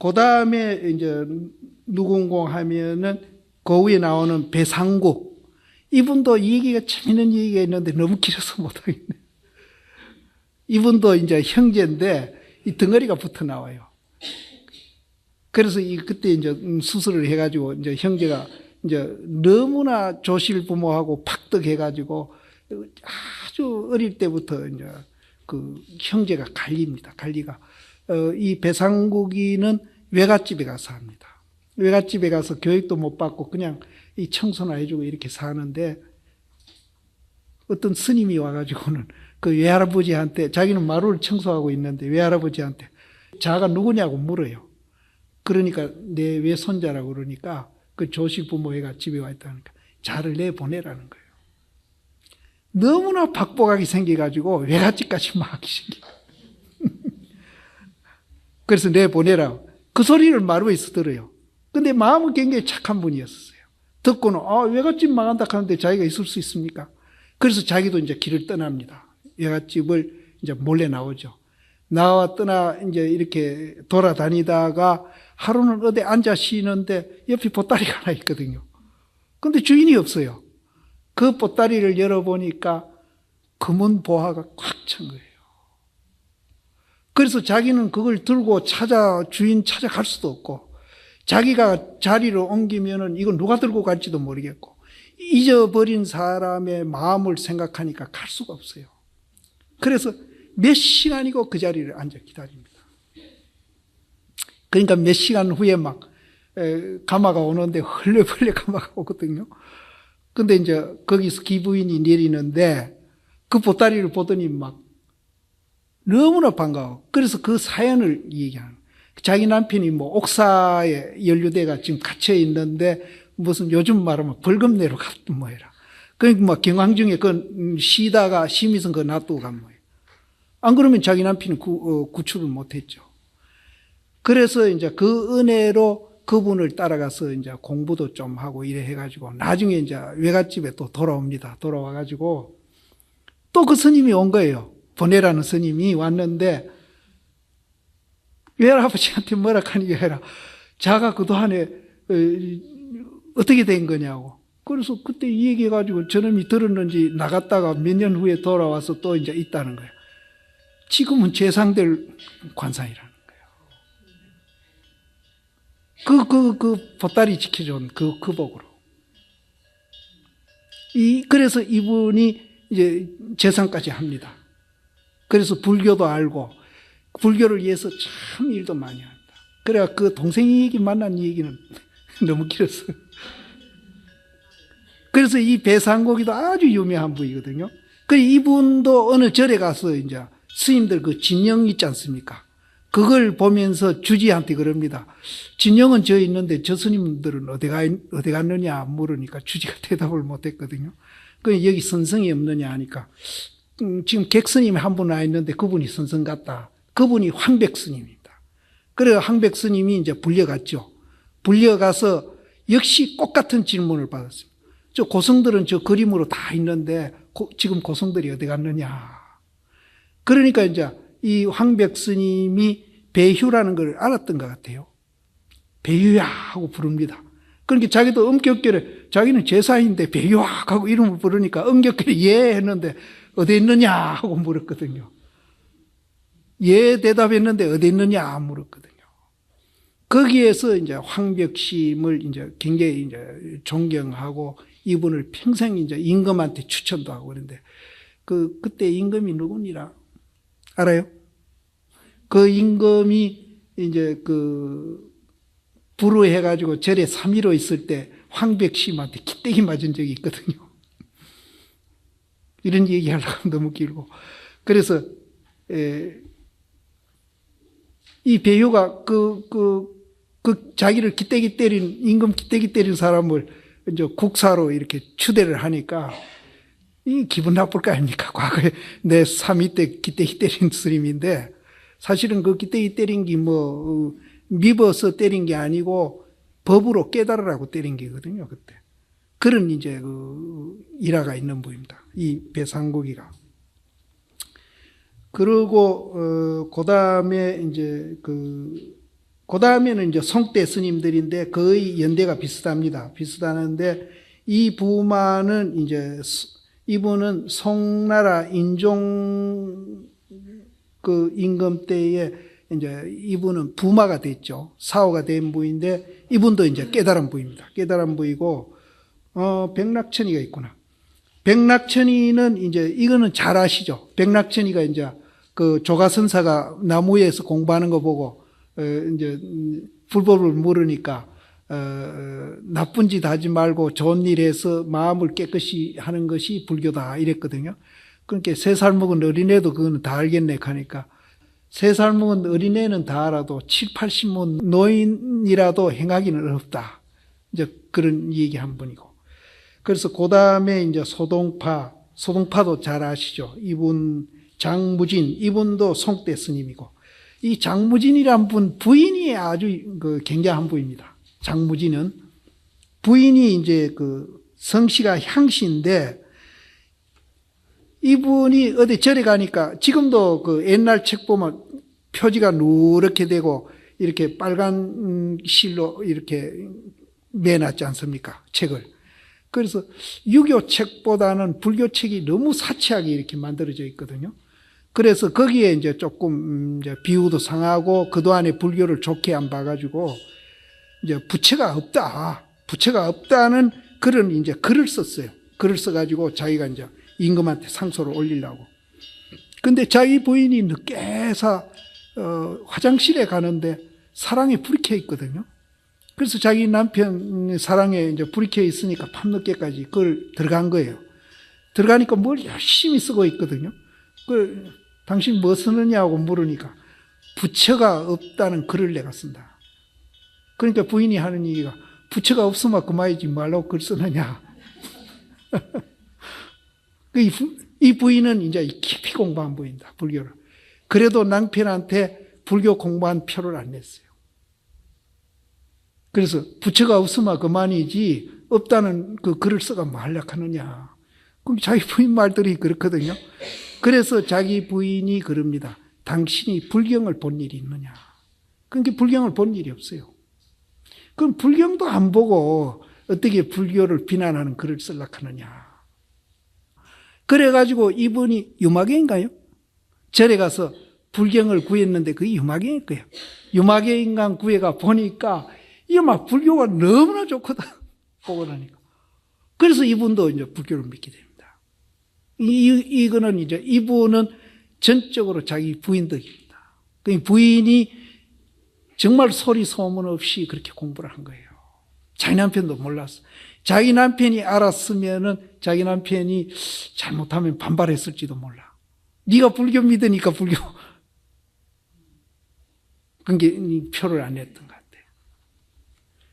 그 다음에 이제 누군공 하면은 그 위에 나오는 배상국. 이분도 이 얘기가 재밌는 얘기가 있는데 너무 길어서 못하겠네. 이분도 이제 형제인데 이 덩어리가 붙어 나와요. 그래서 그때 이제 수술을 해가지고 이제 형제가 이제 너무나 조실 부모하고 팍떡해가지고 아주 어릴 때부터 이제 그 형제가 갈립니다. 갈리가. 이 배상국이는 외갓집에 가서 삽니다. 외갓집에 가서 교육도 못 받고 그냥 이 청소나 해주고 이렇게 사는데 어떤 스님이 와가지고는 그 외할아버지한테 자기는 마루를 청소하고 있는데 외할아버지한테 자가 누구냐고 물어요. 그러니까 내 외손자라고 그러니까 그 조실 부모애가 집에 와 있다니까 자를 내보내라는 거예요. 너무나 박복하게 생겨가지고 외갓집까지 막 하기 생겨. 그래서 내보내라. 그 소리를 마루에서 들어요. 근데 마음은 굉장히 착한 분이었어요. 듣고는 외갓집 망한다 하는데 자기가 있을 수 있습니까? 그래서 자기도 이제 길을 떠납니다. 외갓집을 이제 몰래 나오죠. 나와 떠나 이제 이렇게 돌아다니다가 하루는 어디 앉아 쉬는데 옆에 보따리가 하나 있거든요. 근데 주인이 없어요. 그 보따리를 열어보니까 금은 보화가 꽉 찬 거예요. 그래서 자기는 그걸 들고 주인 찾아갈 수도 없고, 자기가 자리를 옮기면은 이건 누가 들고 갈지도 모르겠고, 잊어버린 사람의 마음을 생각하니까 갈 수가 없어요. 그래서 몇 시간이고 그 자리를 앉아 기다립니다. 그러니까 몇 시간 후에 막 가마가 오는데 헐레벌레 가마가 오거든요. 근데 이제 거기서 기부인이 내리는데 그 보따리를 보더니 막 너무나 반가워. 그래서 그 사연을 얘기하는 거예요. 자기 남편이 뭐 옥사에 연루대가 지금 갇혀 있는데 무슨 요즘 말하면 벌금내로 갔던 뭐해라. 그러니까 막 경황중에 그 쉬다가 심의선 그거 놔두고 간 거예요. 안 그러면 자기 남편은 구출을 못했죠. 그래서 이제 그 은혜로 그분을 따라가서 이제 공부도 좀 하고 이래 해가지고 나중에 이제 외갓집에 또 돌아옵니다. 돌아와가지고 또 그 스님이 온 거예요. 보내라는 스님이 왔는데 외할아버지한테 뭐라 하니 해라. 자가 그동안에 어떻게 된 거냐고. 그래서 그때 이 얘기해가지고 저놈이 들었는지 나갔다가 몇 년 후에 돌아와서 또 이제 있다는 거예요. 지금은 재상될 관상이라는 거예요. 그 보따리 지켜준 그 복으로. 그래서 이분이 이제 재상까지 합니다. 그래서 불교도 알고, 불교를 위해서 참 일도 많이 합니다. 그래야 그 동생이 얘기 만난 얘기는 너무 길었어요. 그래서 이 배상곡이도 아주 유명한 분이거든요. 그 이분도 어느 절에 가서 이제 스님들 그 진영 있지 않습니까? 그걸 보면서 주지한테 그럽니다. 진영은 저 있는데 저 스님들은 어디 갔느냐 물으니까 주지가 대답을 못 했거든요. 그 여기 선성이 없느냐 하니까 지금 객스님이 한 분 와 있는데 그분이 선성 같다. 그분이 황백스님입니다. 그래서 황백스님이 이제 불려갔죠. 불려가서 역시 똑같은 질문을 받았습니다. 저 고성들은 저 그림으로 다 있는데 지금 고성들이 어디 갔느냐. 그러니까 이제 이 황백스님이 배휴라는 걸 알았던 것 같아요. 배휴야 하고 부릅니다. 그러니까 자기도 엄격결에 자기는 제사인데 배휴야 하고 이름을 부르니까 엄격결에 예 했는데 어디 있느냐 하고 물었거든요. 예 대답했는데 어디 있느냐 물었거든요. 거기에서 이제 황백심을 이제 굉장히 이제 존경하고 이분을 평생 이제 임금한테 추천도 하고 그런데 그때 임금이 누구니라 알아요? 그 임금이 이제 불우해가지고 절에 3.15 있을 때 황백심한테 기대기 맞은 적이 있거든요. 이런 얘기 하려고 하면 너무 길고. 그래서, 이 배효가 자기를 임금 기대기 때린 사람을 이제 국사로 이렇게 추대를 하니까 이 기분 나쁠 거 아닙니까? 과거에 내 3.2 때 기대기 때린 스님인데 사실은 그 기대기 때린 게 미워서 때린 게 아니고 법으로 깨달으라고 때린 게거든요, 그때. 그런 이제 일화가 있는 분입니다. 이 배상국이가. 그리고, 그 다음에 이제 그 그 다음에는 이제 송대 스님들인데 거의 연대가 비슷하는데 이 부마는 이제 이분은 송나라 인종 그 임금 때에 이제 이분은 부마가 됐죠. 사후가 된 부인데 이분도 이제 깨달은 부입니다. 깨달은 부이고 백낙천이가 있구나. 백낙천이는 이제 이거는 잘 아시죠. 백낙천이가 이제 그 조가선사가 나무에서 공부하는 거 보고 이제 불법을 모르니까 나쁜 짓 하지 말고 좋은 일 해서 마음을 깨끗이 하는 것이 불교다 이랬거든요. 그러니까 3살 먹은 어린애도 그거는 다 알겠네 하니까 3살 먹은 어린애는 다 알아도 7, 80 먹은 노인이라도 행하기는 어렵다. 이제 그런 얘기 한 분이고. 그래서 그 다음에 이제 소동파도 잘 아시죠. 이분 장무진, 이분도 송대 스님이고. 이 장무진이란 분 부인이 아주 그 굉장한 분입니다. 장무진은 부인이 이제 그 성씨가 향씨인데 이분이 어디 절에 가니까 지금도 그 옛날 책 보면 표지가 누렇게 되고 이렇게 빨간 실로 이렇게 매놨지 않습니까? 책을. 그래서 유교 책보다는 불교 책이 너무 사치하게 이렇게 만들어져 있거든요. 그래서 거기에 이제 조금 이제 비유도 상하고 그동안에 불교를 좋게 안 봐가지고 이제 부처가 없다는 그런 이제 글을 썼어요. 글을 써가지고 자기가 이제 임금한테 상소를 올리려고. 근데 자기 부인이 늦게서 화장실에 가는데 사랑에 불이 켜 있거든요. 그래서 자기 남편 사랑에 이제 불이 켜 있으니까 밤늦게까지 그걸 들어간 거예요. 들어가니까 뭘 열심히 쓰고 있거든요. 당신 뭐 쓰느냐고 물으니까 부처가 없다는 글을 내가 쓴다. 그러니까 부인이 하는 얘기가 부처가 없으면 그만이지 말라고 글 쓰느냐. 이 부인은 이제 깊이 공부한 부인이다. 불교를. 그래도 남편한테 불교 공부한 표를 안 냈어요. 그래서 부처가 없으면 그만이지 없다는 그 글을 써가 뭐 하려고 하느냐. 그럼 자기 부인 말들이 그렇거든요. 그래서 자기 부인이 그럽니다. 당신이 불경을 본 일이 있느냐. 그러니까 불경을 본 일이 없어요. 그럼 불경도 안 보고 어떻게 불교를 비난하는 글을 쓰려고 하느냐. 그래가지고 이분이 유마계인가요? 절에 가서 불경을 구했는데 그게 유마계일 거예요. 유마계인간 구해가 보니까 이게 막 불교가 너무나 좋거든. 보고 나니까. 그래서 이분도 이제 불교를 믿게 됩니다. 이거는 이제 이분은 전적으로 자기 부인 덕입니다. 그 부인이 정말 소리 소문 없이 그렇게 공부를 한 거예요. 자기 남편도 몰랐어. 자기 남편이 알았으면은 자기 남편이 잘못하면 반발했을지도 몰라. 네가 불교 믿으니까 불교. 그게 표를 안 냈던 것 같아요.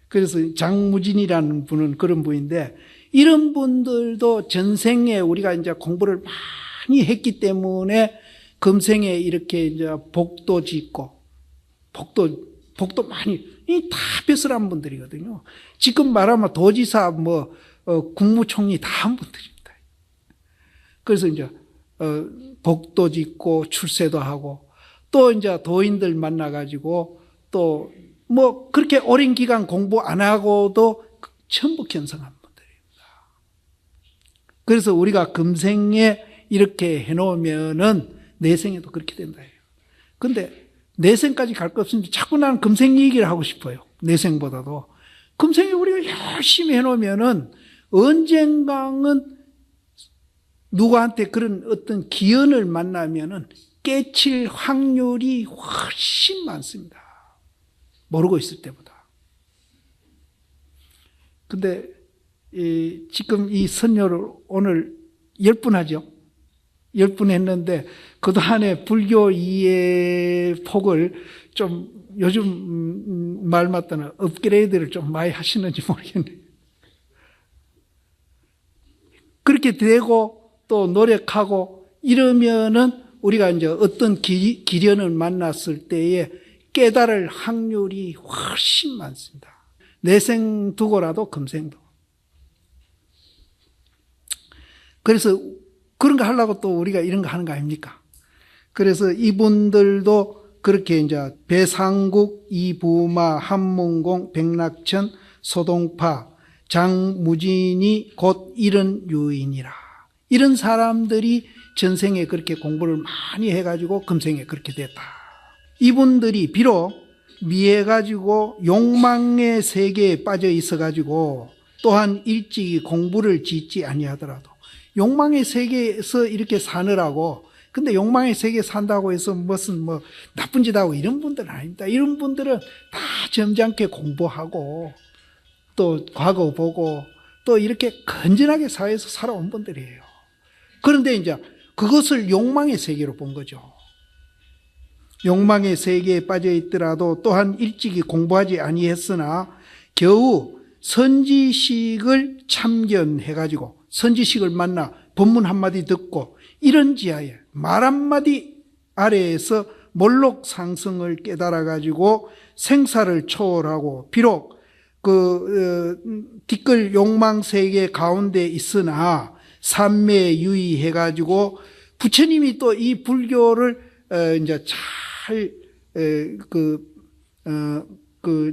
그래서 장무진이라는 분은 그런 분인데 이런 분들도 전생에 우리가 이제 공부를 많이 했기 때문에 금생에 이렇게 이제 복도 짓고 복도 많이 다 벼슬한 분들이거든요. 지금 말하면 도지사 국무총리 다 한 분들입니다. 그래서 이제 복도 짓고 출세도 하고 또 이제 도인들 만나가지고 또 그렇게 오랜 기간 공부 안 하고도 전부 견성한 분들입니다. 그래서 우리가 금생에 이렇게 해놓으면은 내생에도 그렇게 된다 해요. 근데 내생까지 갈 것 없으니 자꾸 나는 금생 얘기를 하고 싶어요. 내생보다도. 금생에 우리가 열심히 해놓으면은 언젠가는 누구한테 그런 어떤 기연을 만나면은 깨칠 확률이 훨씬 많습니다. 모르고 있을 때보다. 근데 지금 이 선녀를 오늘 10분 하죠. 10분 했는데 그동안에 불교 이해 폭을 좀 요즘 말 맞다나 업그레이드를 좀 많이 하시는지 모르겠네요. 그렇게 되고 또 노력하고 이러면은 우리가 이제 어떤 기련을 만났을 때에 깨달을 확률이 훨씬 많습니다. 내생 두고라도 금생도. 그래서 그런 거 하려고 또 우리가 이런 거 하는 거 아닙니까? 그래서 이분들도 그렇게 이제 배상국, 이부마, 한문공, 백낙천, 소동파, 장무진이 곧 이런 유인이라. 이런 사람들이 전생에 그렇게 공부를 많이 해가지고 금생에 그렇게 됐다. 이분들이 비록 미해가지고 욕망의 세계에 빠져 있어가지고 또한 일찍이 공부를 짓지 아니하더라도 욕망의 세계에서 이렇게 사느라고, 근데 욕망의 세계에 산다고 해서 무슨 나쁜 짓 하고 이런 분들은 아닙니다. 이런 분들은 다 점잖게 공부하고 또 과거 보고 또 이렇게 건전하게 사회에서 살아온 분들이에요. 그런데 이제 그것을 욕망의 세계로 본 거죠. 욕망의 세계에 빠져 있더라도 또한 일찍이 공부하지 아니했으나 겨우 선지식을 참견해가지고 선지식을 만나 법문 한마디 듣고 이런 지하에 말 한마디 아래에서 몰록 상승을 깨달아가지고 생사를 초월하고 비록 뒷글 욕망 세계 가운데 있으나 삼매 유의해가지고 부처님이 또 이 불교를 이제 잘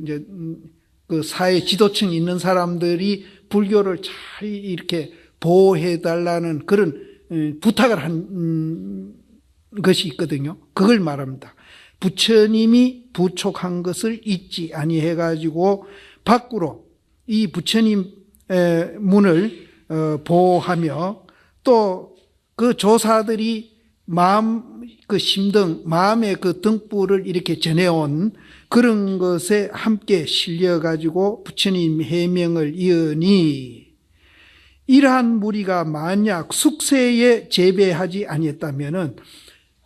이제 그 사회 지도층 있는 사람들이 불교를 잘 이렇게 보호해 달라는 그런 부탁을 한 것이 있거든요. 그걸 말합니다. 부처님이 부촉한 것을 잊지 아니해 가지고 밖으로 이 부처님 문을 보호하며 또 그 조사들이 마음 그 심등 마음의 그 등불을 이렇게 전해온 그런 것에 함께 실려 가지고 부처님 해명을 이으니 이러한 무리가 만약 숙세에 재배하지 아니했다면은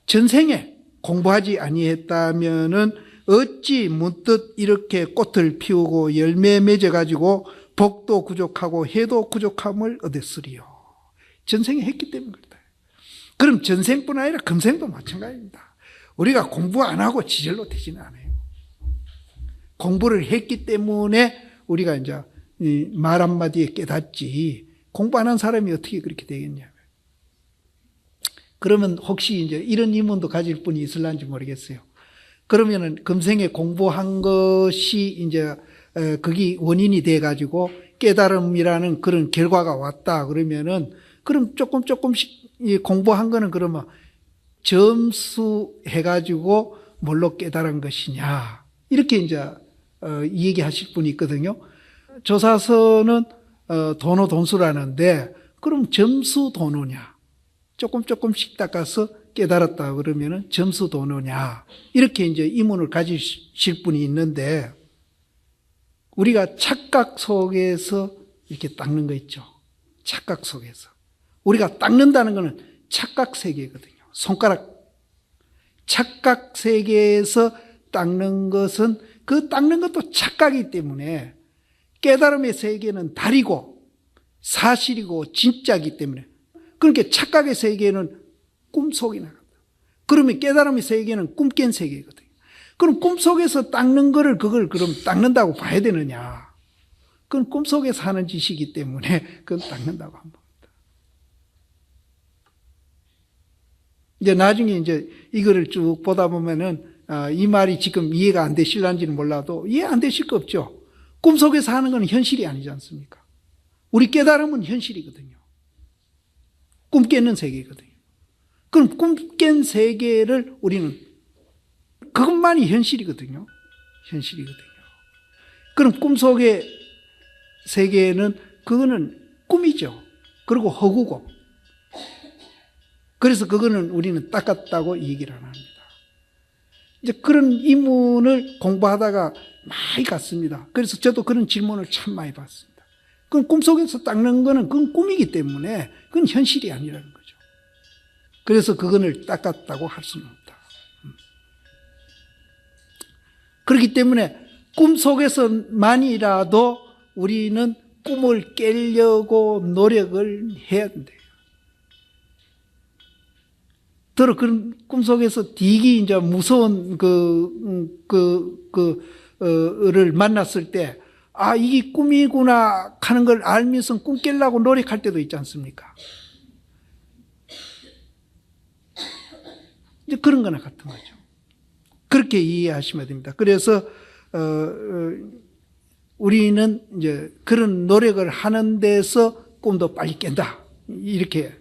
전생에 공부하지 아니했다면은 어찌 문득 이렇게 꽃을 피우고 열매 맺어 가지고 복도 부족하고 해도 부족함을 얻었으리요. 전생에 했기 때문에 그렇다. 그럼 전생뿐 아니라 금생도 마찬가지입니다. 우리가 공부 안 하고 지절로 되지는 않아요. 공부를 했기 때문에 우리가 이제 말 한마디에 깨닫지, 공부 안 한 사람이 어떻게 그렇게 되겠냐. 그러면 혹시 이제 이런 의문도 가질 분이 있을런지 모르겠어요. 그러면은 금생에 공부한 것이 이제 그게 원인이 돼 가지고 깨달음이라는 그런 결과가 왔다 그러면은 그럼 조금씩 공부한 거는 그러면 점수해 가지고 뭘로 깨달은 것이냐 이렇게 이제 얘기하실 분이 있거든요. 조사서는 도노돈수라는데 그럼 점수 도노냐, 조금씩 닦아서 깨달았다 그러면은 점수 도노냐 이렇게 이제 의문을 가지실 분이 있는데, 우리가 착각 속에서 이렇게 닦는 거 있죠. 착각 속에서 우리가 닦는다는 것은 착각 세계거든요. 손가락 착각 세계에서 닦는 것은 그 닦는 것도 착각이기 때문에 깨달음의 세계는 달이고 사실이고 진짜이기 때문에, 그러니까 착각의 세계는 꿈속이 나간다. 그러면 깨달음의 세계는 꿈 깬 세계거든요. 그럼 꿈속에서 닦는 거를 그걸 그럼 닦는다고 봐야 되느냐? 그건 꿈속에서 하는 짓이기 때문에 그건 닦는다고 한 겁니다. 이제 나중에 이제 이거를 쭉 보다 보면은 이 말이 지금 이해가 안 되실런지는 몰라도 이해 안 되실 거 없죠. 꿈속에서 하는 건 현실이 아니지 않습니까? 우리 깨달음은 현실이거든요. 꿈 깨는 세계거든요. 그럼 꿈 깬 세계를 우리는 그것만이 현실이거든요. 현실이거든요. 그럼 꿈속의 세계는 그거는 꿈이죠. 그리고 허구고. 그래서 그거는 우리는 닦았다고 얘기를 안 합니다. 이제 그런 의문을 공부하다가 많이 갔습니다. 그래서 저도 그런 질문을 참 많이 받습니다. 그건 꿈속에서 닦는 거는 그건 꿈이기 때문에 그건 현실이 아니라는 거죠. 그래서 그거를 닦았다고 할 수는 없다. 그렇기 때문에 꿈속에서만이라도 우리는 꿈을 깨려고 노력을 해야 된대요. 더러 그런 꿈속에서 되게 이제 무서운 를 만났을 때, 아, 이게 꿈이구나 하는 걸 알면서 꿈 깨려고 노력할 때도 있지 않습니까? 이제 그런 거나 같은 거죠. 그렇게 이해하시면 됩니다. 그래서 우리는 이제 그런 노력을 하는 데서 꿈도 빨리 깬다. 이렇게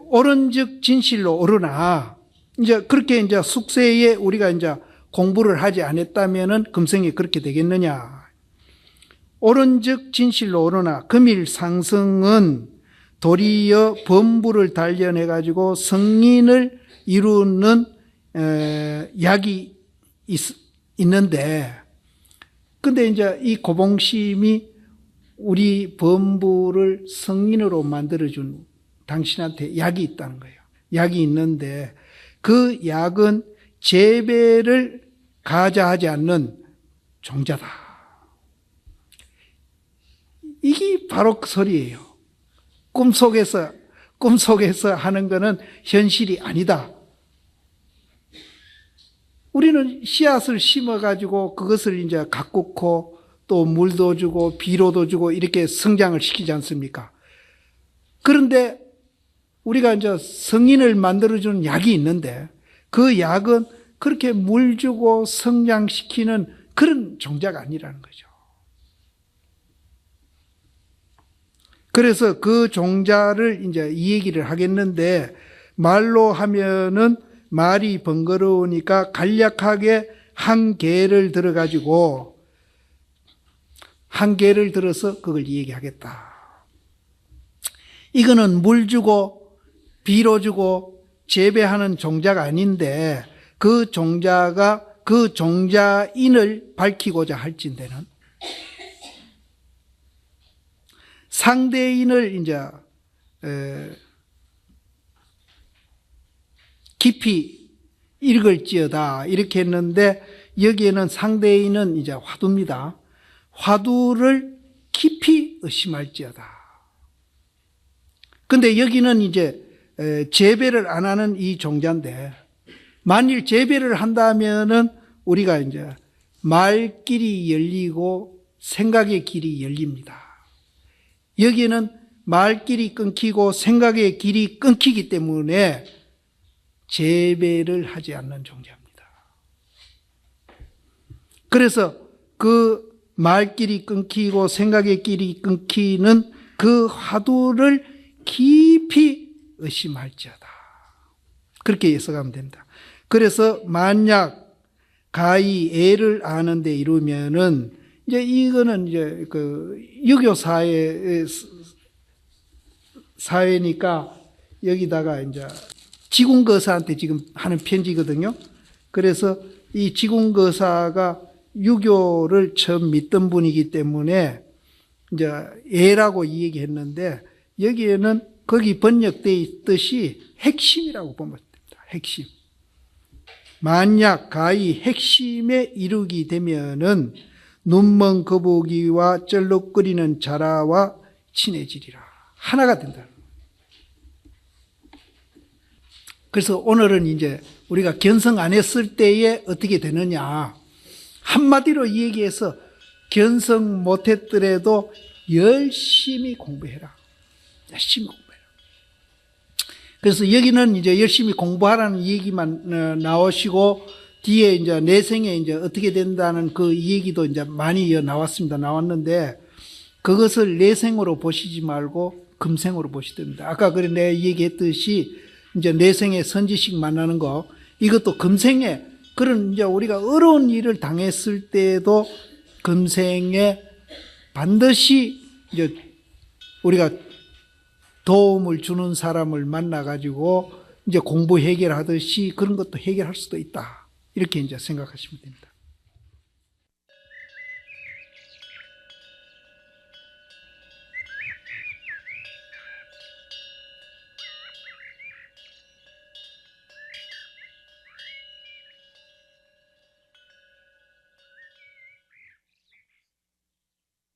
옳은즉 진실로 오르나, 이제 그렇게 이제 숙세에 우리가 이제 공부를 하지 않았다면은 금생에 그렇게 되겠느냐. 옳은즉 진실로 오르나 금일 상승은 도리어 범부를 단련해 가지고 성인을 이루는 약이 있는데, 근데 이제 이 고봉심이 우리 범부를 성인으로 만들어준 당신한테 약이 있다는 거예요. 약이 있는데 그 약은 재배를 가자하지 않는 종자다. 이게 바로 그 소리예요. 꿈속에서 하는 거는 현실이 아니다. 우리는 씨앗을 심어가지고 그것을 이제 가꾸고 또 물도 주고 비료도 주고 이렇게 성장을 시키지 않습니까? 그런데 우리가 이제 성인을 만들어주는 약이 있는데 그 약은 그렇게 물 주고 성장시키는 그런 종자가 아니라는 거죠. 그래서 그 종자를 이제 이 얘기를 하겠는데, 말로 하면은 말이 번거로우니까 간략하게 한 개를 들어가지고 한 개를 들어서 그걸 얘기하겠다. 이거는 물 주고 비료 주고 재배하는 종자가 아닌데 그 종자가 그 종자인을 밝히고자 할진대는 상대인을 이제 깊이 읽을지어다 이렇게 했는데, 여기에는 상대인은 이제 화두입니다. 화두를 깊이 의심할지어다. 근데 여기는 이제 재배를 안 하는 이 종자인데, 만일 재배를 한다면은 우리가 이제 말길이 열리고 생각의 길이 열립니다. 여기는 말길이 끊기고 생각의 길이 끊기기 때문에 재배를 하지 않는 종자입니다. 그래서 그 말길이 끊기고 생각의 길이 끊기는 그 화두를 깊이 의심할지어다. 그렇게 해석하면 됩니다. 그래서 만약 가히 애를 아는데 이루면은 이제 이거는 이제 그 유교 사회니까 여기다가 이제 지궁거사한테 지금 하는 편지거든요. 그래서 이 지궁거사가 유교를 처음 믿던 분이기 때문에 이제 애라고 이 얘기했는데, 여기에는 거기 번역되어 있듯이 핵심이라고 보면 됩니다. 핵심. 만약 가히 핵심에 이르게 되면은 눈먼 거북이와 쩔룩거리는 자라와 친해지리라. 하나가 된다. 그래서 오늘은 이제 우리가 견성 안 했을 때에 어떻게 되느냐. 한마디로 얘기해서 견성 못 했더라도 열심히 공부해라. 열심히 공부해라. 그래서 여기는 이제 열심히 공부하라는 얘기만 나오시고, 뒤에 이제 내생에 이제 어떻게 된다는 그 얘기도 이제 많이 나왔습니다. 나왔는데, 그것을 내생으로 보시지 말고 금생으로 보시됩니다. 아까 그래 내가 얘기했듯이 이제 내생에 선지식 만나는 거, 이것도 금생에 그런 이제 우리가 어려운 일을 당했을 때에도 금생에 반드시 이제 우리가 도움을 주는 사람을 만나가지고 이제 공부 해결하듯이 그런 것도 해결할 수도 있다. 이렇게 이제 생각하시면 됩니다.